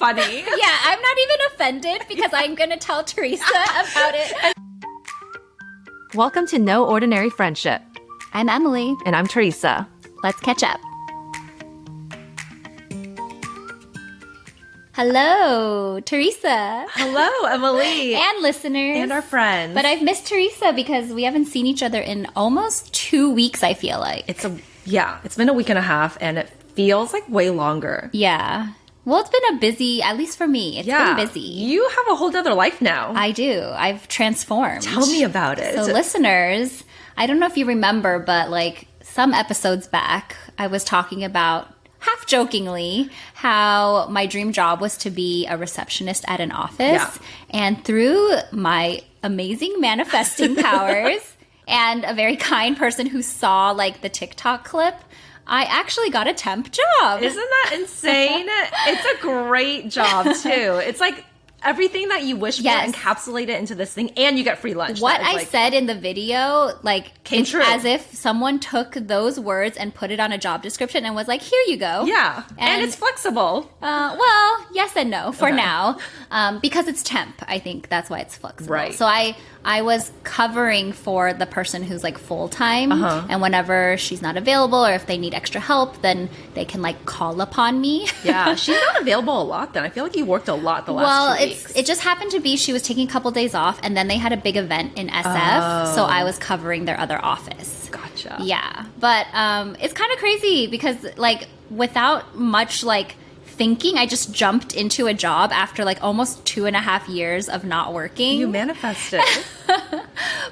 funny. Yeah, I'm not even offended because I'm going to tell Teresa about it. Welcome to No Ordinary Friendship. I'm Emily. And I'm Teresa. Let's catch up. Hello, Teresa. Hello, Emily. And listeners. And our friends. But I've missed Teresa because we haven't seen each other in almost 2 weeks, I feel like. It's been a week and a half, and it feels like way longer. Yeah. Well, it's been a busy, at least for me, it's been busy. You have a whole other life now. I do. I've transformed. Tell me about it. So listeners, I don't know if you remember, but like some episodes back, I was talking about, half jokingly, how my dream job was to be a receptionist at an office. Yeah. And through my amazing manifesting powers and a very kind person who saw like the TikTok clip, I actually got a temp job. Isn't that insane? It's a great job, too. It's like everything that you wish for encapsulated into this thing, and you get free lunch. What I said in the video, like, came true. As if someone took those words and put it on a job description and was like, here you go. Yeah. And it's flexible. Well, yes and no for now. Because it's temp. I think that's why it's flexible. Right. So I was covering for the person who's like full-time. And whenever she's not available or if they need extra help, then they can like call upon me. Yeah. She's not available a lot then. I feel like you worked a lot the last 2 weeks. It just happened to be she was taking a couple days off, and then they had a big event in SF, so I was covering their other office. Gotcha. Yeah, but it's kind of crazy because like without much like thinking, I just jumped into a job after like almost 2.5 years of not working. You manifested.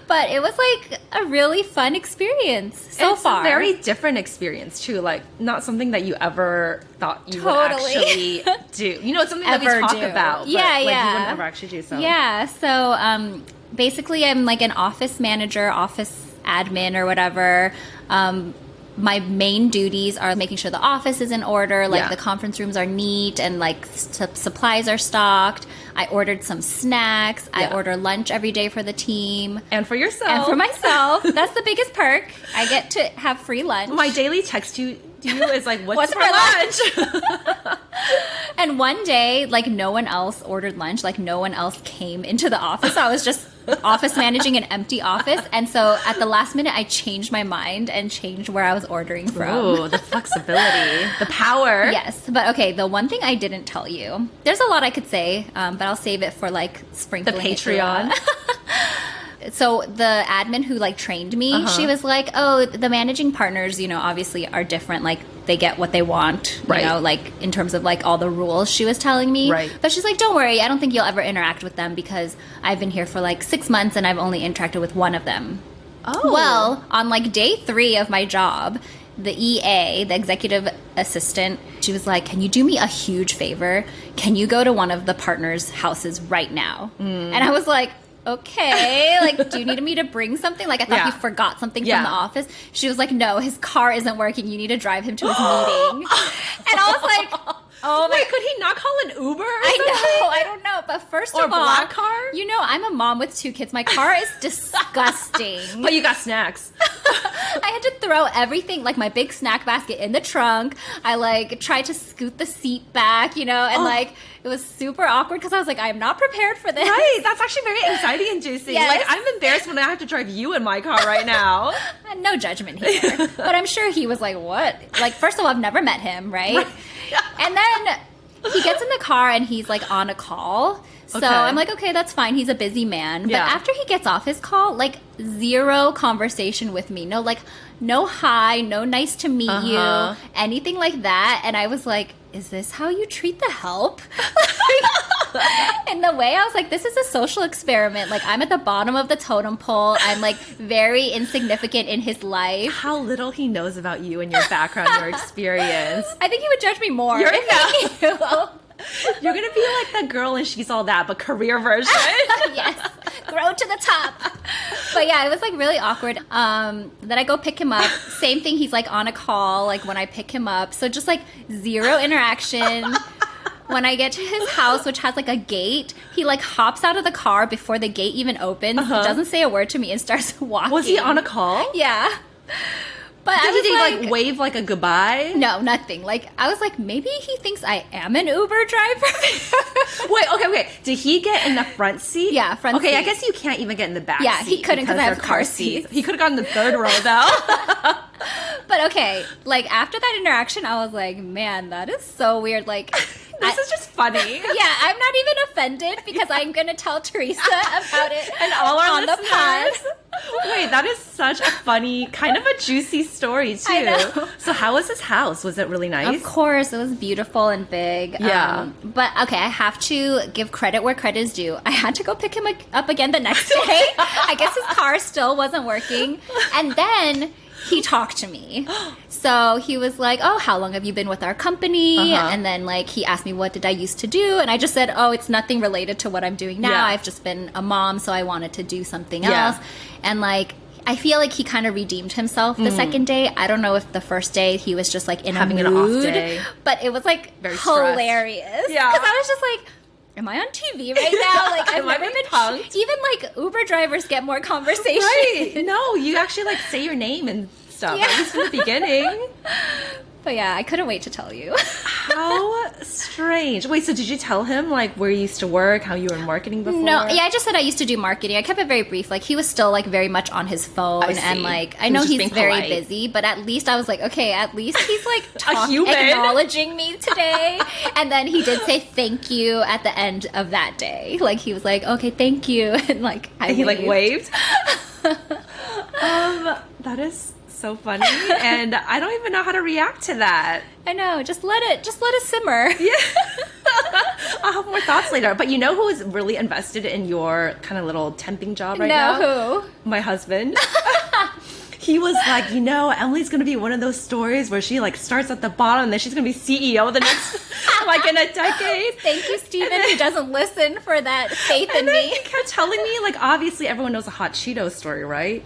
But it was like a really fun experience so far. It's a very different experience too. Like not something that you ever thought you would actually do. You know, it's something that we talk about. But, you wouldn't ever actually do so. Yeah. So basically, I'm like an office manager, office admin, or whatever. My main duties are making sure the office is in order, like the conference rooms are neat and like supplies are stocked. I ordered some snacks. I order lunch every day for the team. And for yourself. And for myself. That's the biggest perk. I get to have free lunch. My daily text to you is like, what's for lunch? And one day, like no one else ordered lunch. Like no one else came into the office. I was just office managing an empty office. And so at the last minute, I changed my mind and changed where I was ordering from. Ooh, the flexibility, the power. Yes. But okay, the one thing I didn't tell you, there's a lot I could say, but I'll save it for like sprinkling the Patreon. So the admin who like trained me, she was like, oh, the managing partners, you know, obviously are different. Like they get what they want, you know, like in terms of like all the rules she was telling me. Right. But she's like, don't worry. I don't think you'll ever interact with them because I've been here for like 6 months and I've only interacted with one of them. Oh. Well, on like day 3 of my job, the EA, the executive assistant, she was like, can you do me a huge favor? Can you go to one of the partners' houses right now? And I was like, okay, like, do you need me to bring something? Like, I thought you forgot something from the office. She was like, no, his car isn't working. You need to drive him to his meeting. And I was like, oh my... Wait, could he not call an Uber or I don't know. But first of all... Or a black car? You know, I'm a mom with 2 kids. My car is disgusting. But you got snacks. I had to throw everything, like my big snack basket in the trunk. I like tried to scoot the seat back, you know, and like it was super awkward because I was like, I'm not prepared for this. Right, that's actually very anxiety inducing. Yes. Like I'm embarrassed when I have to drive you in my car right now. No judgment here. But I'm sure he was like, what? Like, first of all, I've never met him, right? And then he gets in the car and he's like on a call. So I'm like, okay, that's fine. He's a busy man. But after he gets off his call, like 0 conversation with me. No, like, no hi, no nice to meet you, anything like that. And I was like, is this how you treat the help? In the way, I was like, this is a social experiment. Like, I'm at the bottom of the totem pole. I'm like very insignificant in his life. How little he knows about you and your background, your experience. I think he would judge me more. You're gonna be like the girl and She's All That, but career version. Yes, grow to the top. But yeah, it was like really awkward. Then I go pick him up. Same thing. He's like on a call, like when I pick him up. So just like 0 interaction. When I get to his house, which has like a gate, he like hops out of the car before the gate even opens. He doesn't say a word to me and starts walking. Was he on a call? Yeah. But did he like wave like a goodbye? No, nothing. Like, I was like, maybe he thinks I am an Uber driver. Wait, okay. Did he get in the front seat? Yeah, front seat. Okay, I guess you can't even get in the back seat. seat. He couldn't because I have car seats. He could have gotten the third row though. But okay, like after that interaction, I was like, man, that is so weird. Like, this is just funny. Yeah, I'm not even offended because I'm going to tell Teresa about it and all our on listeners. The pod. Wait, that is such a funny, kind of a juicy story too. I know. So how was his house? Was it really nice? Of course, it was beautiful and big. Yeah. But okay, I have to give credit where credit is due. I had to go pick him up again the next day. I guess his car still wasn't working. And then he talked to me. So he was like, oh, how long have you been with our company? And then like he asked me what did I used to do, and I just said, oh, it's nothing related to what I'm doing now. I've just been a mom, so I wanted to do something else. And like I feel like he kind of redeemed himself the second day. I don't know if the first day he was just like in having a mood, an off day, but it was like very hilarious. Yeah, because I was just like, am I on TV right now? Like, I've never been punked. Even like Uber drivers get more conversation. Right? No, you actually like say your name and stuff. At least from the beginning. But yeah, I couldn't wait to tell you. How strange. Wait, so did you tell him like where you used to work, how you were in marketing before? No, yeah, I just said I used to do marketing. I kept it very brief. Like he was still like very much on his phone, and like I know he's very busy, but at least I was like, okay, at least he's like acknowledging me today. And then he did say thank you at the end of that day. Like he was like, okay, thank you, and like he like waved. That is so funny, and I don't even know how to react to that. I know, just let it simmer. Yeah. I'll have more thoughts later. But you know who is really invested in your kind of little temping job right now? Who? My husband. He was like, you know, Emily's gonna be one of those stories where she like starts at the bottom and then she's gonna be CEO the next like in a decade. Thank you, Steven, who doesn't listen for that faith in me. He kept telling me, like, obviously everyone knows a Hot Cheetos story, right?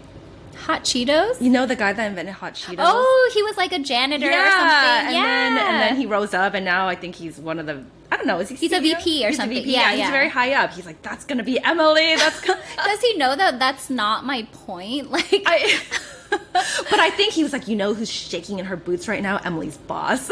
Hot Cheetos? You know the guy that invented Hot Cheetos? Oh, he was like a janitor or something. And then he rose up, and now I think he's one of the, I don't know, is he He's CEO? A VP or he's something. A VP. Yeah, he's very high up. He's like, that's going to be Emily. Does he know that that's not my point? Like, but I think he was like, you know who's shaking in her boots right now? Emily's boss.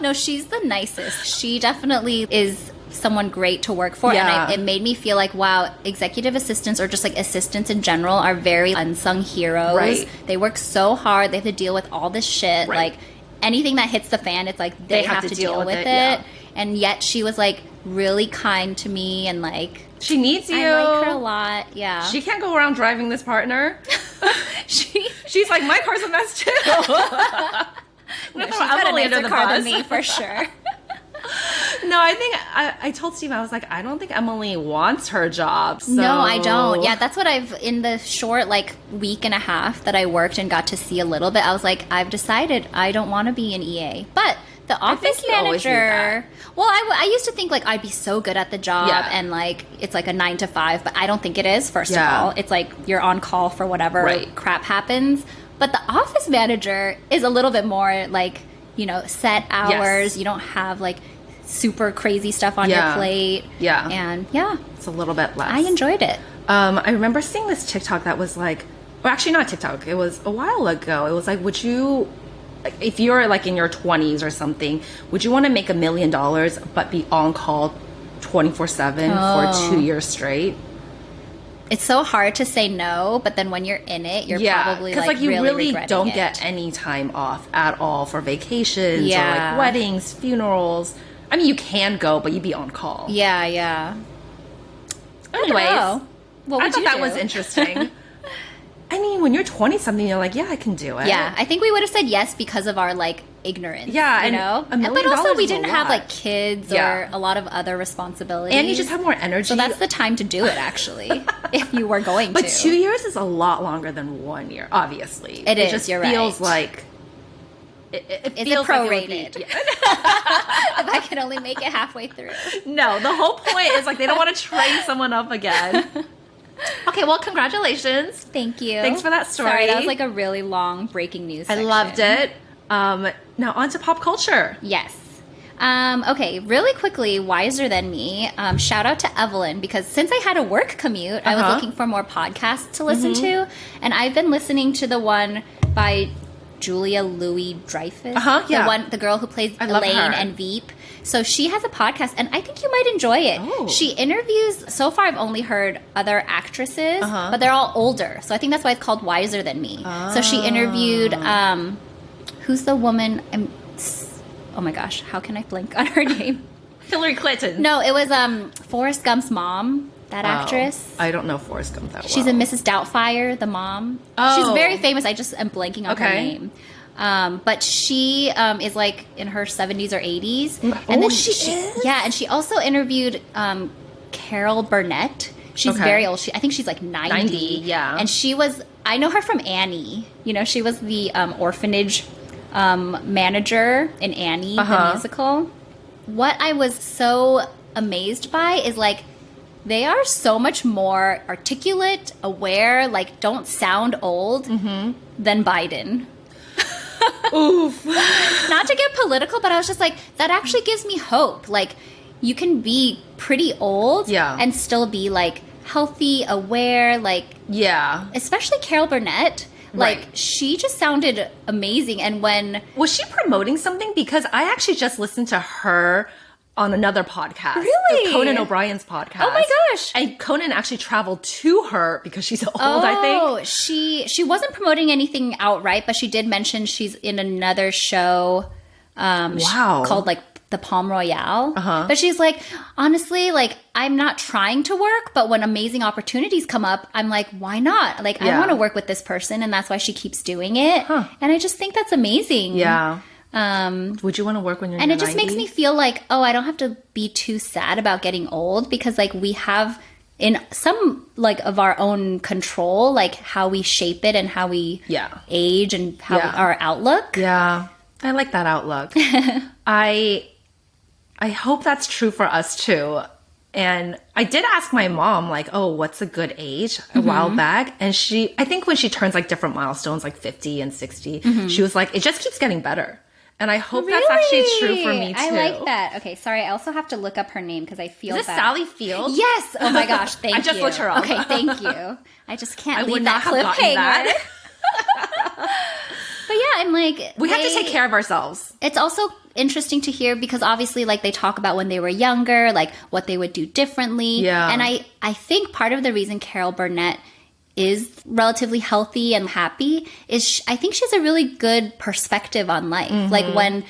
No, she's the nicest. She definitely is someone great to work for, and it made me feel like, wow, executive assistants or just like assistants in general are very unsung heroes. Right. They work so hard. They have to deal with all this shit. Right. Like anything that hits the fan, it's like they have to deal with it. Yeah. And yet she was like really kind to me, and like she needs you. I like her a lot. Yeah. She can't go around driving this partner. She's like, my car's a mess too. No, she's got a nicer car than me for sure. No, I think I told Steve, I was like, I don't think Emily wants her job. So. No, I don't. Yeah, that's what in the short like week and a half that I worked and got to see a little bit, I was like, I've decided I don't want to be an EA. But the office manager, well, I used to think like I'd be so good at the job and like it's like a 9 to 5, but I don't think it is. First of all, it's like you're on call for whatever crap happens. But the office manager is a little bit more like, you know, set hours. Yes. You don't have like super crazy stuff on your plate. Yeah. And it's a little bit less. I enjoyed it. I remember seeing this TikTok that was like, well, actually not TikTok. It was a while ago. It was like, would you, if you're like in your 20s or something, would you want to make $1 million but be on call 24/7 for 2 years straight? It's so hard to say no, but then when you're in it, you're probably like you really don't it. get any time off at all for vacations or like weddings, funerals. I mean, you can go, but you'd be on call. Yeah. Anyways, I thought that was interesting. I mean, when you're 20-something, you're like, yeah, I can do it. Yeah, I think we would have said yes because of our, like, ignorance. Yeah, you know? But also we didn't have, like, kids or a lot of other responsibilities. And you just have more energy. So that's the time to do it, actually, if you were going to. But 2 years is a lot longer than 1 year, obviously. It is, just you're feels right. like... It feels prorated. If I can only make it halfway through. No, the whole point is, like, they don't want to train someone up again. Okay, well, congratulations. Thank you. Thanks for that story. Sorry, that was like a really long breaking news section. I loved it. Now on to pop culture. Yes. Okay, really quickly, Wiser Than Me. Shout out to Evelyn, because since I had a work commute, I was looking for more podcasts to listen to, and I've been listening to the one by Julia Louis-Dreyfus, the girl who plays Elaine and Veep. So she has a podcast, and I think you might enjoy it. Oh. She interviews, so far I've only heard other actresses, but they're all older. So I think that's why it's called Wiser Than Me. So she interviewed, who's the woman? Oh my gosh, how can I blank on her name? Hillary Clinton. No, it was Forrest Gump's mom, that actress. I don't know Forrest Gump that well. She's in Mrs. Doubtfire, the mom. Oh. She's very famous. I just am blanking on her name. But she is like in her 70s or 80s. And then she is? Yeah, and she also interviewed Carol Burnett. She's very old. I think she's like 90. Yeah. And I know her from Annie. You know, she was the orphanage manager in Annie, the musical. What I was so amazed by is like, they are so much more articulate, aware, like don't sound old than Biden. Oof. Not to get political, but I was just like, that actually gives me hope. Like, you can be pretty old and still be like healthy, aware, like, especially Carol Burnett. Like, she just sounded amazing. And was she promoting something? Because I actually just listened to her on another podcast. Really? Conan O'Brien's podcast. Oh my gosh. And Conan actually traveled to her because she's old, I think. Oh, she wasn't promoting anything outright, but she did mention she's in another show called like The Palm Royale. But she's like, honestly, like, I'm not trying to work, but when amazing opportunities come up, I'm like, why not? Like, I want to work with this person, and that's why she keeps doing it. And I just think that's amazing. Yeah. Would you want to work when you're in your 90s? And it just makes me feel like, I don't have to be too sad about getting old, because like we have in some like of our own control, like how we shape it and how we age and how our outlook. Yeah. I like that outlook. I hope that's true for us too. And I did ask my mom, like, what's a good age a while back? And I think when she turns like different milestones, like 50 and 60, she was like, it just keeps getting better. And I hope that's actually true for me too. I like that. Okay, sorry. I also have to look up her name because I feel Is this Sally Field? Yes. Oh my gosh. Thank you. I just looked her up. Okay, thank you. I just can't leave would that not have gotten that. But yeah, I'm like, we have to take care of ourselves. It's also interesting to hear because obviously like they talk about when they were younger, like what they would do differently. Yeah. And I think part of the reason Carol Burnett is relatively healthy and happy is I think she has a really good perspective on life. Like when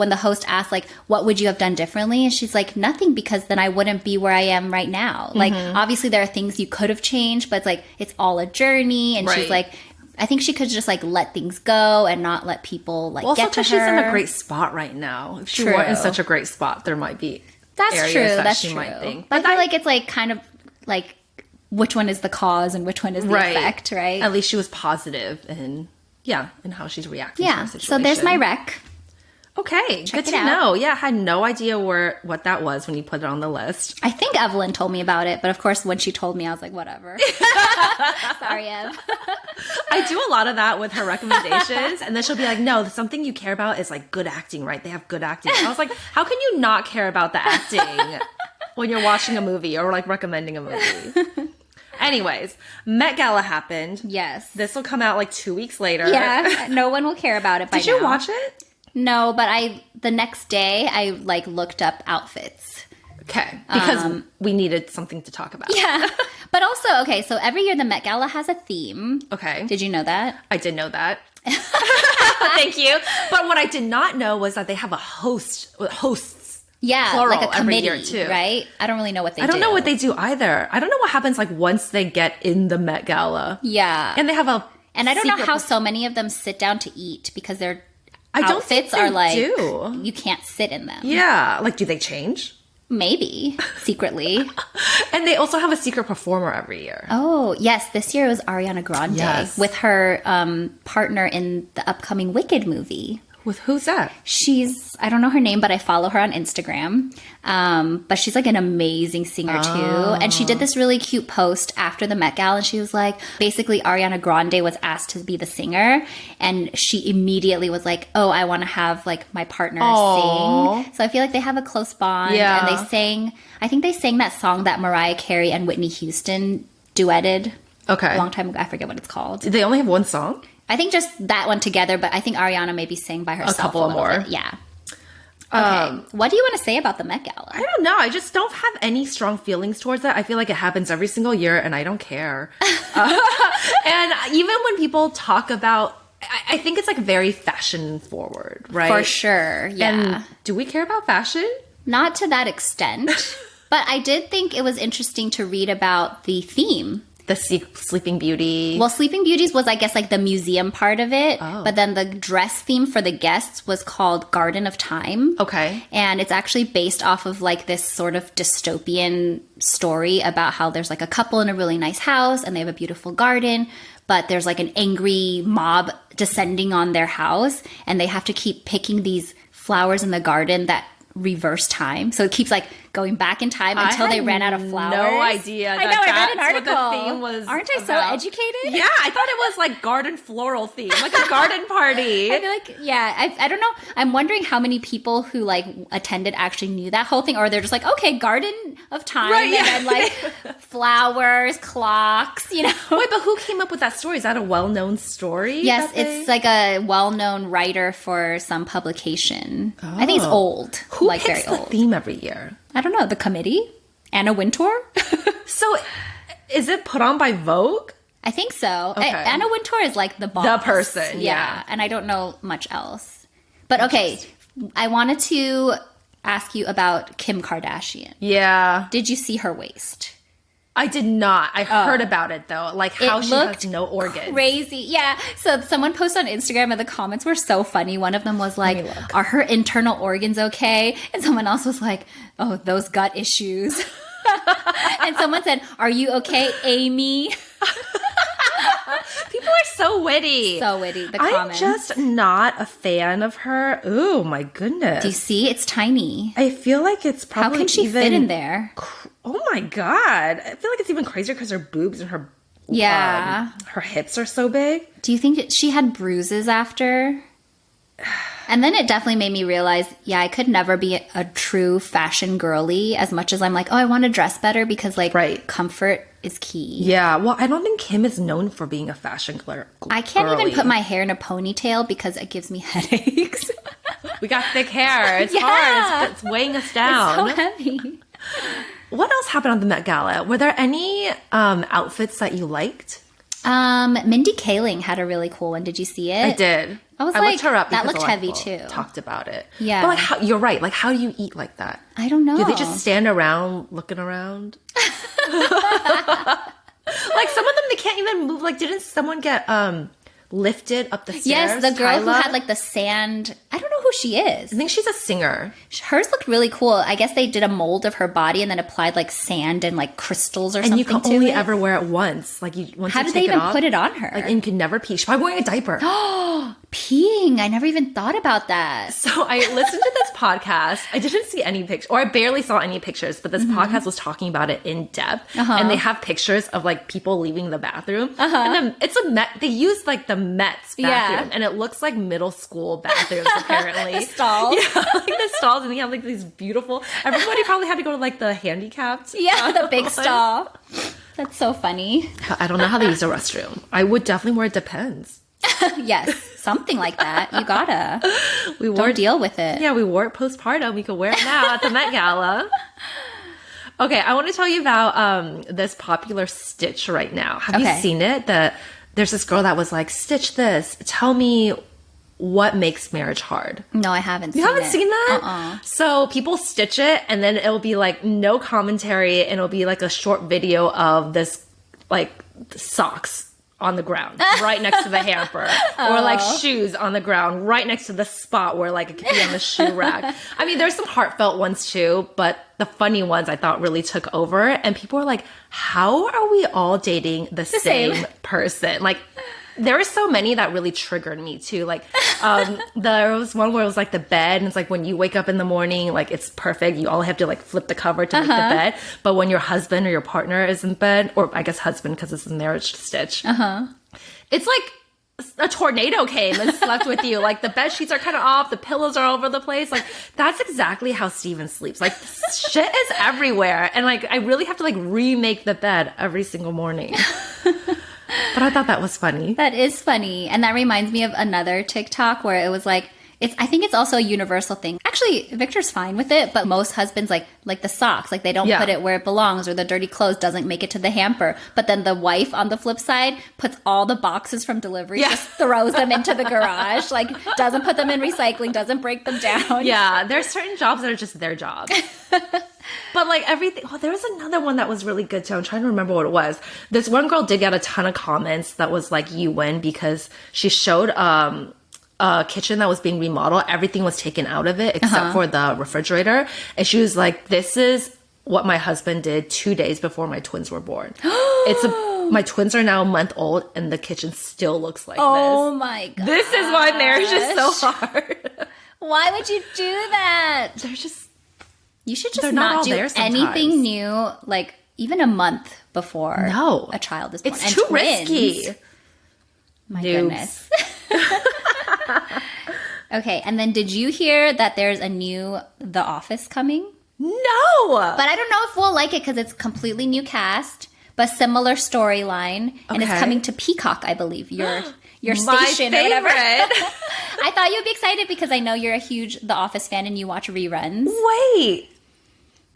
the host asked like, what would you have done differently? And she's like, nothing, because then I wouldn't be where I am right now. Like obviously there are things you could have changed, but it's like, it's all a journey. And she's like, I think she could just like let things go and not let people like get to her. She's in a great spot right now. If she weren't in such a great spot, there might be areas that she might think. But I feel like it's like kind of like, which one is the cause and which one is the effect, right? At least she was positive in how she's reacting to the situation. So there's my rec. Okay, good to know. Yeah, I had no idea what that was when you put it on the list. I think Evelyn told me about it, but of course when she told me, I was like, whatever. Sorry, Ev. I do a lot of that with her recommendations, and then she'll be like, no, something you care about is like good acting, right? They have good acting. I was like, how can you not care about the acting when you're watching a movie or like recommending a movie? Anyways, Met Gala happened. Yes. This will come out like 2 weeks later. Yeah, no one will care about it by now. Did you watch it? No, but the next day I like looked up outfits. Okay, because we needed something to talk about. Yeah, but also, okay, so every year the Met Gala has a theme. Okay. Did you know that? I did know that. Thank you. But what I did not know was that they have hosts. Yeah, plural, like a committee, every year too. Right? I don't really know what they do. I don't know what they do either. I don't know what happens like once they get in the Met Gala. Yeah. And they have And I don't know how so many of them sit down to eat because their outfits are like you can't sit in them. Yeah. Like, do they change? Maybe. Secretly. And they also have a secret performer every year. Oh, yes. This year it was Ariana Grande with her partner in the upcoming Wicked movie. With who's that? I don't know her name, but I follow her on Instagram. But she's like an amazing singer too. And she did this really cute post after the Met Gala. And she was like, basically Ariana Grande was asked to be the singer. And she immediately was like, oh, I want to have like my partner sing. So I feel like they have a close bond. Yeah. And I think they sang that song that Mariah Carey and Whitney Houston duetted a long time ago. I forget what it's called. Did they only have one song? I think just that one together, but I think Ariana maybe sang by herself. A couple more. Bit. Yeah. Okay. What do you want to say about the Met Gala? I don't know. I just don't have any strong feelings towards that. I feel like it happens every single year and I don't care. And even when people talk about, I think it's like very fashion forward, right? For sure. Yeah. And do we care about fashion? Not to that extent, but I did think it was interesting to read about the theme. The Sleeping Beauty. Well, Sleeping Beauties was, I guess, like the museum part of it. But then the dress theme for the guests was called Garden of Time. Okay. And it's actually based off of like this sort of dystopian story about how there's like a couple in a really nice house and they have a beautiful garden, but there's like an angry mob descending on their house and they have to keep picking these flowers in the garden that reverse time. So it keeps like going back in time until they ran out of flowers. No idea. I know, I read an article. What the theme was Aren't I so about. educated? Yeah, I thought it was like garden floral theme, like a garden party. I feel like, yeah, I don't know. I'm wondering how many people who like attended actually knew that whole thing, or they're just like, okay, Garden of Time, Right, yeah. and then like flowers, clocks, you know. Wait, but who came up with that story? Is that a well-known story? Yes, it's like a well-known writer for some publication. I think it's old. Who like picks very the old. theme every year? I don't know. The committee? Anna Wintour? So, is it put on by Vogue? I think so. Okay. Anna Wintour is like the boss. The person, yeah. And I don't know much else. But okay, I wanted to ask you about Kim Kardashian. Yeah. Did you see her waist? I did not. I heard about it though. Like how she looked has no organs. Crazy. Yeah. So someone posted on Instagram and the comments were so funny. One of them was like, are her internal organs okay? And someone else was like, oh, those gut issues. And someone said, are you okay, Amy? People are so witty. So witty. The I'm comments. just not a fan of her. Oh my goodness. Do you see? It's tiny. I feel like it's probably How can she even, fit in there? Oh my god. I feel like it's even crazier because her boobs and her her hips are so big. Do you think she had bruises after? And then it definitely made me realize, yeah, I could never be a true fashion girly as much as I'm like, oh, I want to dress better because like comfort is key. Yeah, well, I don't think Kim is known for being a fashion girly. I can't even put my hair in a ponytail because it gives me headaches. We got thick hair. It's hard. It's weighing us down. It's so heavy. What else happened on the Met Gala? Were there any outfits that you liked? Mindy Kaling had a really cool one. Did you see it? I did. I was looked her up. that because looked a lot of heavy people too. Talked about it. Yeah. But like, you're right. Like, how do you eat like that? I don't know. Do they just stand around looking around? Like some of them, they can't even move. Like, didn't someone get lifted up the stairs? Yes, the girl who Tyla? had like the sand. I don't know who she is. I think she's a singer. Hers looked really cool. I guess they did a mold of her body and then applied like sand and like crystals or And something you can to only it. ever wear it once. Like, once How you did take they even it off, put it on her? Like, and you can never pee. She's probably wearing a diaper. Peeing. I never even thought about that. So I listened to this podcast. I didn't see any pictures, or I barely saw any pictures, but this podcast was talking about it in depth. And they have pictures of like people leaving the bathroom. And then it's a Met. They use like the Met's bathroom, and it looks like middle school bathrooms apparently. The stalls. Yeah, like the stalls, and they have like these beautiful. Everybody probably had to go to like the handicapped. Yeah, the big stall. That's so funny. I don't know how they use a restroom. I would definitely wear it depends. Yes, something like that. You gotta. We wore Don't deal with it. Yeah, we wore it postpartum. We could wear it now at the Met Gala. Okay, I want to tell you about this popular stitch right now. Have you seen it? There's this girl that was like, stitch this. Tell me what makes marriage hard. No, I haven't. You haven't seen that? So people stitch it, and then it'll be like no commentary, and it'll be like a short video of this like socks on the ground right next to the hamper, or like shoes on the ground right next to the spot where like it could be on the shoe rack. I mean, there's some heartfelt ones too, but the funny ones I thought really took over, and people were like, how are we all dating the same person? Like, There were so many that really triggered me too. Like, there was one where it was like the bed, and it's like when you wake up in the morning, like it's perfect. You all have to like flip the cover to make the bed. But when your husband or your partner is in bed, or I guess husband because it's a marriage stitch, it's like a tornado came and slept with you. Like the bed sheets are kind of off, the pillows are all over the place. Like that's exactly how Steven sleeps. Like shit is everywhere, and like I really have to like remake the bed every single morning. But I thought that was funny. That is funny. And that reminds me of another TikTok where it was like, I think it's also a universal thing. Actually, Victor's fine with it, but most husbands like the socks, like they don't put it where it belongs, or the dirty clothes doesn't make it to the hamper. But then the wife on the flip side puts all the boxes from delivery, just throws them into the garage, like doesn't put them in recycling, doesn't break them down. Yeah, there's certain jobs that are just their jobs. But like everything, there was another one that was really good too. I'm trying to remember what it was. This one girl did get a ton of comments that was like, you win, because she showed a kitchen that was being remodeled. Everything was taken out of it except for the refrigerator. And she was like, this is what my husband did 2 days before my twins were born. My twins are now a month old and the kitchen still looks like this. Oh my god. This is why marriage is so hard. Why would you do that? You should just not do anything new, like even a month before a child is born. It's too risky. My goodness. Okay, and then did you hear that there's a new The Office coming? No! But I don't know if we'll like it because it's completely new cast, but similar storyline, and it's coming to Peacock, I believe. Your station or whatever. I thought you'd be excited because I know you're a huge The Office fan and you watch reruns. Wait.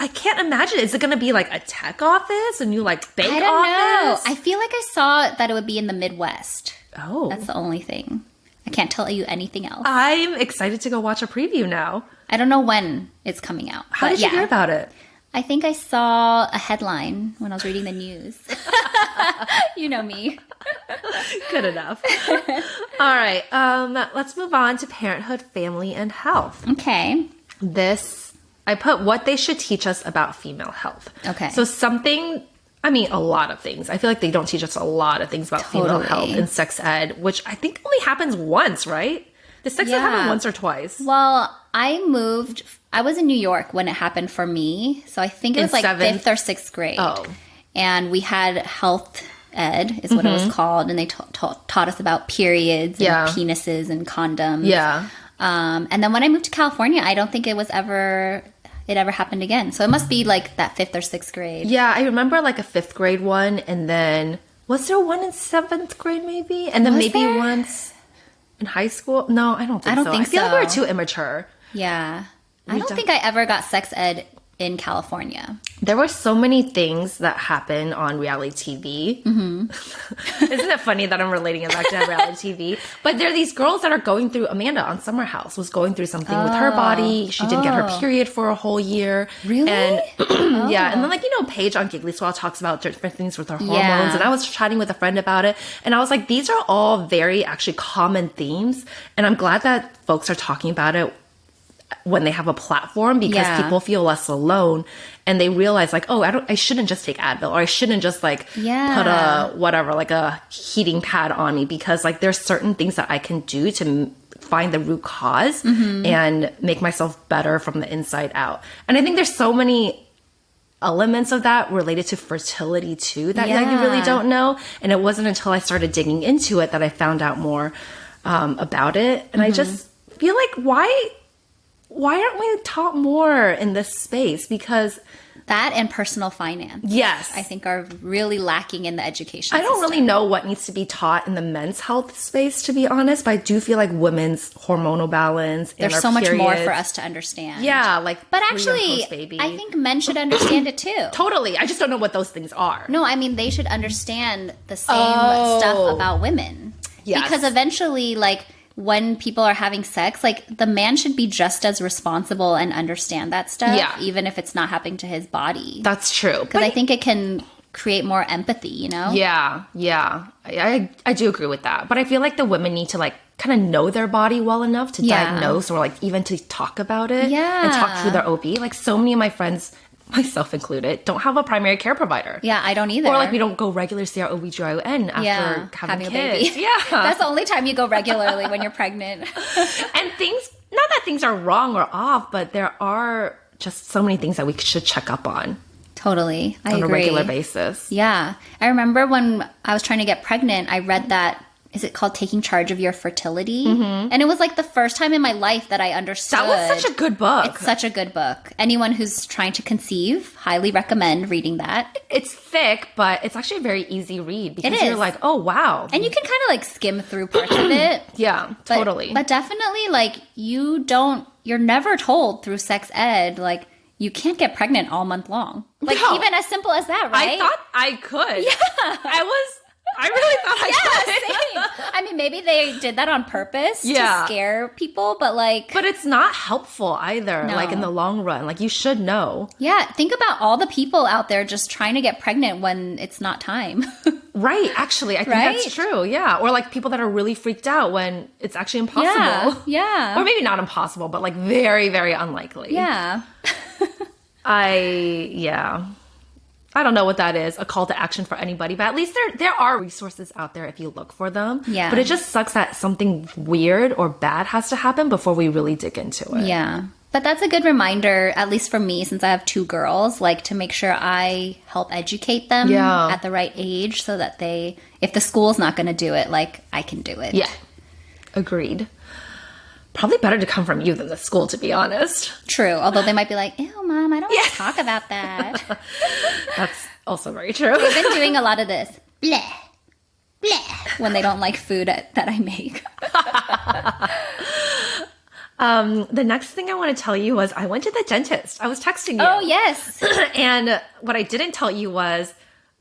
I can't imagine. Is it going to be like a tech office? A new like bank office? I don't know. I feel like I saw that it would be in the Midwest. Oh. That's the only thing. I can't tell you anything else. I'm excited to go watch a preview now. I don't know when it's coming out. How did you hear about it? I think I saw a headline when I was reading the news. You know me. Good enough. All right. Let's move on to parenthood, family, and health. Okay. I put what they should teach us about female health. Okay. So a lot of things. I feel like they don't teach us a lot of things about female health in sex ed, which I think only happens once, right? Does sex ed happen once or twice? Well, I was in New York when it happened for me. So I think it was like 5th or 6th grade. Oh. And we had health ed is what it was called. And they taught us about periods and penises and condoms. Yeah. And then when I moved to California, I don't think it ever happened again. So it must be like that 5th or 6th grade. Yeah, I remember like a 5th grade one, and then was there one in 7th grade maybe? And then once in high school? No, I don't think so. I feel like we were too immature. Yeah. I don't think I ever got sex ed in California. There were so many things that happen on reality TV. Isn't it funny that I'm relating it back to reality TV? But there are these girls that are going through, Amanda on Summer House was going through something with her body. She didn't get her period for a whole year. Really? And yeah. And then Paige on Giggly Swell talks about different things with her hormones. Yeah. And I was chatting with a friend about it. And I was like, these are all very actually common themes. And I'm glad that folks are talking about it when they have a platform, because people feel less alone and they realize like, oh, I shouldn't just take Advil, or I shouldn't just like put a heating pad on me, because like there's certain things that I can do to find the root cause and make myself better from the inside out. And I think there's so many elements of that related to fertility too that you really don't know. And it wasn't until I started digging into it that I found out more about it. And I just feel like why aren't we taught more in this space? Because that and personal finance, I think are really lacking in the education system. I don't really know what needs to be taught in the men's health space, to be honest, but I do feel like women's hormonal balance and there's so much more for us to understand. Yeah, but actually, I think men should understand it too. Totally. I just don't know what those things are. No, I mean, they should understand the same stuff about women. Yes. Because eventually, like, when people are having sex, like the man should be just as responsible and understand that stuff, even if it's not happening to his body. That's true. Because I think it can create more empathy, you know? Yeah. I do agree with that. But I feel like the women need to like kind of know their body well enough to diagnose, or like even to talk about it and talk through their OB. Like so many of my friends myself included, don't have a primary care provider. Yeah, I don't either. Or like we don't go regularly see our OBGYN after having a kids. baby. Yeah. That's the only time you go regularly when you're pregnant. And things, not that things are wrong or off, but there are just so many things that we should check up on. Totally. I agree. On a regular basis. Yeah. I remember when I was trying to get pregnant, I read that, is it called Taking Charge of Your Fertility? And it was like the first time in my life that I understood. That was such a good book. It's such a good book. Anyone who's trying to conceive, highly recommend reading that. It's thick, but it's actually a very easy read because It is. you're like, oh, wow. And you can kind of like skim through parts of it. Yeah, totally. But definitely like you're never told through sex ed, like you can't get pregnant all month long. Like even as simple as that, right? I thought I could. Yeah. I really thought I could. Same. I mean, maybe they did that on purpose to scare people, but like... But it's not helpful either, No. like in the long run. Like you should know. Yeah, think about all the people out there just trying to get pregnant when it's not time. Right, actually. I think that's true, yeah. Or like people that are really freaked out when it's actually impossible. Yeah. Or maybe not impossible, but like very, very unlikely. Yeah. I don't know what that is, a call to action for anybody, but at least there are resources out there if you look for them. Yeah. But it just sucks that something weird or bad has to happen before we really dig into it. Yeah. But that's a good reminder, at least for me, since I have 2 girls, like to make sure I help educate them at the right age so that if the school's not going to do it, like I can do it. Yeah. Agreed. Probably better to come from you than the school, to be honest. True. Although they might be like, ew, Mom, I don't want to talk about that. That's also very true. They've been doing a lot of this. Bleh. Bleh. When they don't like food that I make. The next thing I want to tell you was I went to the dentist. I was texting you. Oh, yes. And what I didn't tell you was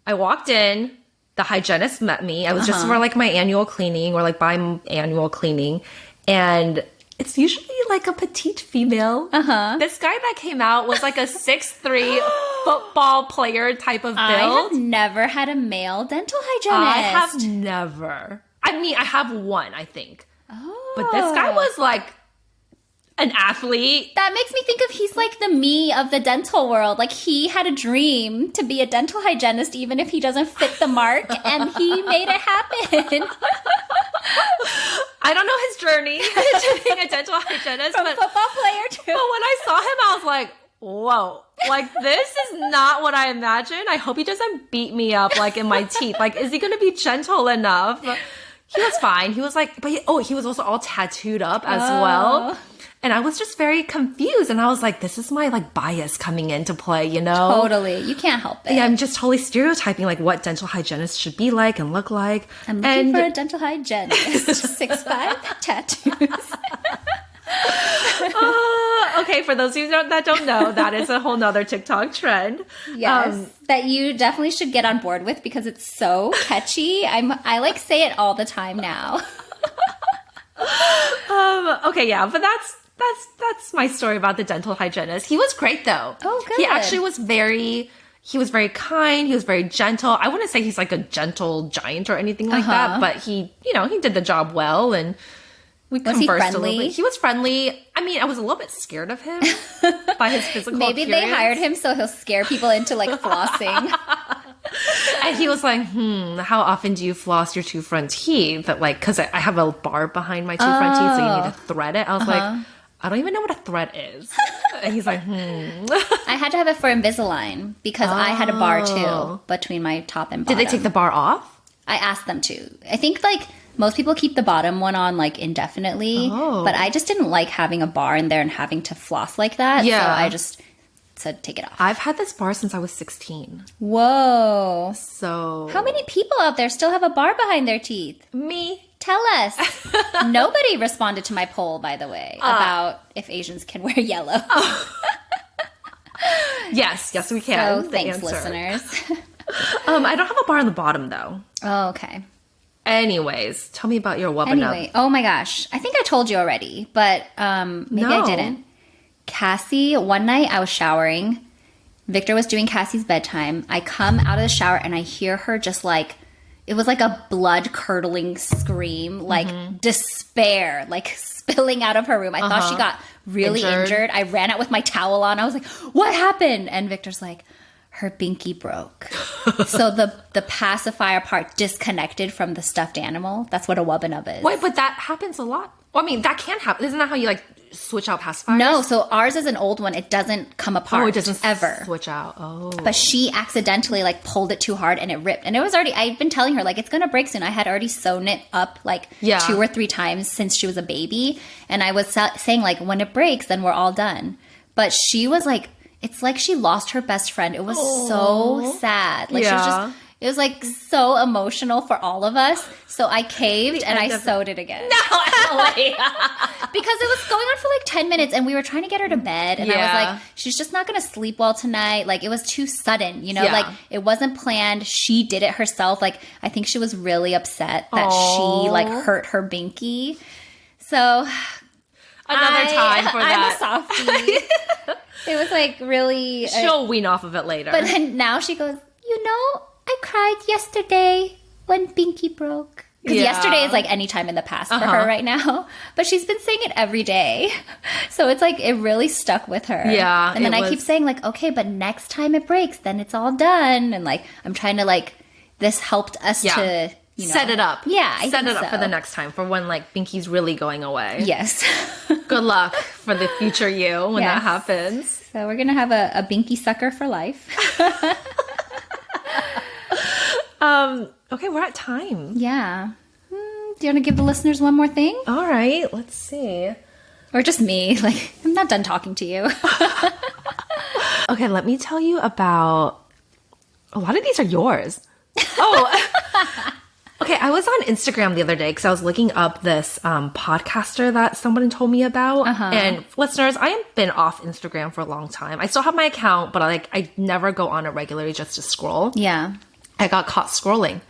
I walked in, the hygienist met me. I was just for like my annual cleaning or like biannual cleaning. And it's usually like a petite female. This guy that came out was like a 6'3" football player type of build. I have never had a male dental hygienist. I have never. I mean, I have one, I think. Oh. But this guy was like an athlete. That makes me think of he's like the me of the dental world. Like he had a dream to be a dental hygienist even if he doesn't fit the mark and he made it happen. I don't know his journey to being a dental hygienist. From football player too. But when I saw him, I was like, whoa, like this is not what I imagined. I hope he doesn't beat me up like in my teeth. Like, is he going to be gentle enough? He was fine. He was like, but he was also all tattooed up as well. And I was just very confused. And I was like, this is my like bias coming into play, you know? Totally. You can't help it. Yeah, I'm just totally stereotyping like what dental hygienists should be like and look like. I'm looking for a dental hygienist. 6'5", tattoos. Okay, for those of you that don't know, that is a whole nother TikTok trend. Yes, that you definitely should get on board with because it's so catchy. I like say it all the time now. Okay, yeah, but that's my story about the dental hygienist. He was great though. Oh, good. He actually was very kind. He was very gentle. I wouldn't say he's like a gentle giant or anything like that, but he did the job well and we conversed a little bit. He was friendly. I mean, I was a little bit scared of him by his physical Maybe appearance. they hired him so he'll scare people into like flossing. And he was like, how often do you floss your 2 front teeth? That like, because I have a barb behind my 2 front teeth, so you need to thread it. I was like, I don't even know what a thread is. And he's like, I had to have it for Invisalign because I had a bar too between my top and bottom. Did they take the bar off? I asked them to. I think like most people keep the bottom one on like indefinitely, but I just didn't like having a bar in there and having to floss like that. Yeah. So I just said take it off. I've had this bar since I was 16. Whoa. So how many people out there still have a bar behind their teeth? Me. Tell us. Nobody responded to my poll, by the way, about if Asians can wear yellow. Yes, we can. So thanks, listeners. I don't have a bar on the bottom though. Oh, okay. Anyways, tell me about your Wubbanub. Anyway, oh my gosh. I think I told you already, but maybe I didn't. Cassie, one night I was showering. Victor was doing Cassie's bedtime. I come out of the shower and I hear her just like, it was like a blood-curdling scream, like despair, like spilling out of her room. I thought she got really injured. I ran out with my towel on. I was like, what happened? And Victor's like, her binky broke. So the pacifier part disconnected from the stuffed animal. That's what a Wubbanub is. Wait, but that happens a lot. Well, I mean, that can happen. Isn't that how you like switch out pacifiers? No, so ours is an old one. It doesn't come apart. Oh, it doesn't ever switch out. Oh. But she accidentally like pulled it too hard and it ripped. And it was already, I've been telling her like, it's going to break soon. I had already sewn it up like 2 or 3 times since she was a baby. And I was saying like, when it breaks, then we're all done. But she was like, it's like she lost her best friend. It was so sad. Like she was just, it was like so emotional for all of us. So I caved and I sewed it again. No, Emily. Because it was going on for like 10 minutes and we were trying to get her to bed. And I was like, she's just not going to sleep well tonight. Like it was too sudden, you know, like it wasn't planned. She did it herself. Like I think she was really upset that she like hurt her binky. So another time for that. I'm a softie. It was like really... She'll wean off of it later. But then now she goes, you know, I cried yesterday when binky broke. Because yesterday is like any time in the past for her right now. But she's been saying it every day. So it's like, it really stuck with her. Yeah. And then I keep saying like, okay, but next time it breaks, then it's all done. And like, I'm trying to like, this helped us to... You know. Set it up. Yeah, I Set think it up for the next time, for when like Binky's really going away. Yes. Good luck for the future you when that happens. So we're gonna have a Binky sucker for life. Okay, we're at time. Yeah. Do you want to give the listeners one more thing? All right, let's see. Or just me? Like, I'm not done talking to you. Okay, let me tell you about. A lot of these are yours. Oh. Okay, I was on Instagram the other day because I was looking up this podcaster that someone told me about. And listeners, I have been off Instagram for a long time. I still have my account, but I never go on it regularly just to scroll. Yeah. I got caught scrolling.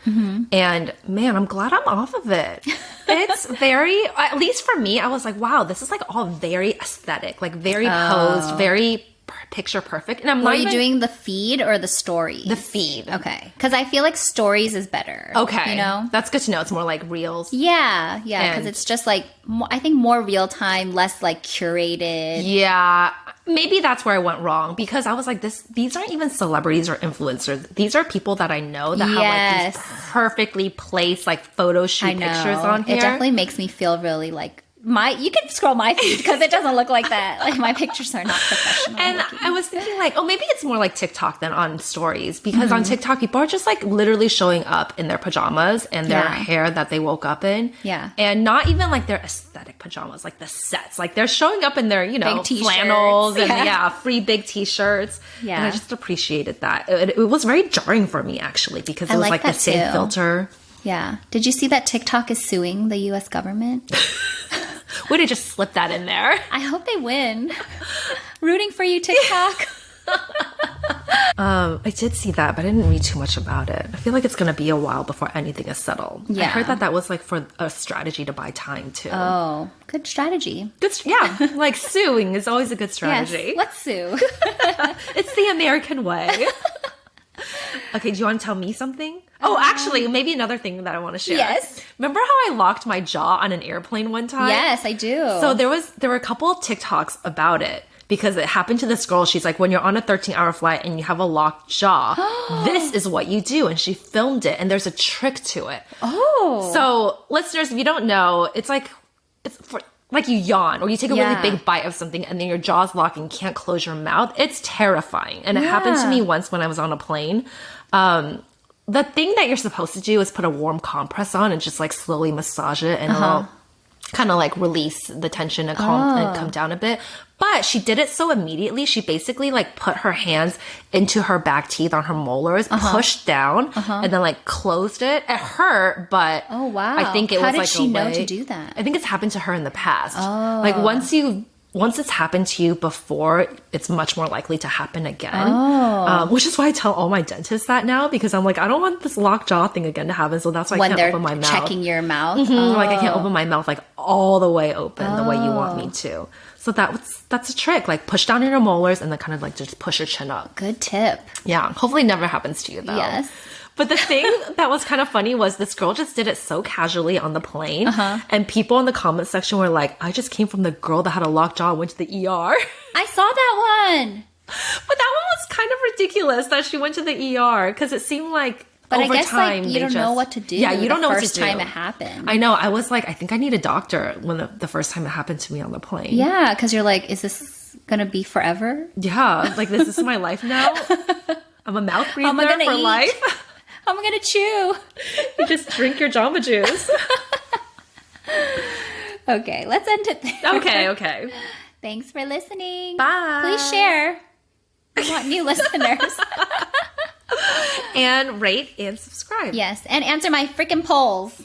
And man, I'm glad I'm off of it. It's very, at least for me, I was like, wow, this is like all very aesthetic, like very posed, very picture perfect. And I'm not you doing the feed or the stories? The feed. Okay. Because I feel like stories is better. Okay. You know? That's good to know. It's more like reels. Yeah. Yeah. Because it's just like, I think more real time, less like curated. Yeah. Maybe that's where I went wrong because I was like, these aren't even celebrities or influencers. These are people that I know that have like these perfectly placed like photo shoot pictures on here. It definitely makes me feel really like you can scroll my feed because it doesn't look like that. Like my pictures are not professional. And looking. I was thinking like, oh, maybe it's more like TikTok than on stories because on TikTok, people are just like literally showing up in their pajamas and their hair that they woke up in. Yeah. And not even like their aesthetic pajamas, like the sets. Like they're showing up in their, you know, big flannels and free big t-shirts. Yeah. And I just appreciated that. It was very jarring for me actually because it was like the same filter. Yeah. Did you see that TikTok is suing the US government? Would have just slipped that in there. I hope they win. Rooting for you, TikTok. I did see that, but I didn't read too much about it. I feel like it's going to be a while before anything is settled. Yeah. I heard that was like for a strategy to buy time too. Oh, good strategy. Yeah, like suing is always a good strategy. Yes, let's sue. It's the American way. Okay, do you want to tell me something? Oh, actually, maybe another thing that I want to share. Yes. Remember how I locked my jaw on an airplane one time? Yes, I do. So there were a couple of TikToks about it because it happened to this girl. She's like, when you're on a 13-hour flight and you have a locked jaw, this is what you do. And she filmed it, and there's a trick to it. Oh. So listeners, if you don't know, it's like you yawn or you take a really big bite of something and then your jaw's locked and you can't close your mouth. It's terrifying. And it happened to me once when I was on a plane. The thing that you're supposed to do is put a warm compress on and just like slowly massage it and it'll kind of like release the tension and come down a bit. But she did it so immediately. She basically like put her hands into her back teeth on her molars, pushed down, and then like closed it. It hurt, but oh wow, I think it was like how did she know to do that? I think it's happened to her in the past. Oh. Like once it's happened to you before, it's much more likely to happen again. Oh. Which is why I tell all my dentists that now because I'm like, I don't want this locked jaw thing again to happen. So that's why I can't open my mouth. When they're checking your mouth. Like I can't open my mouth like all the way open the way you want me to. So that's a trick. Like push down on your molars and then kind of like just push your chin up. Good tip. Yeah. Hopefully never happens to you though. Yes. But the thing that was kind of funny was this girl just did it so casually on the plane. And people in the comment section were like, I just came from the girl that had a locked jaw and went to the ER. I saw that one. But that one was kind of ridiculous that she went to the ER because it seemed like But over I guess time, like you don't know what to do. Yeah, you don't know what to do. The first time it happened. I know. I was like, I think I need a doctor when the first time it happened to me on the plane. Yeah, because you're like, is this gonna be forever? Yeah, like this is my life now. I'm a mouth breather for life. How am I gonna chew? You just drink your Jamba Juice. Okay, let's end it there. Okay. Thanks for listening. Bye. Please share. We want new listeners. And rate and subscribe. Yes, and answer my freaking polls.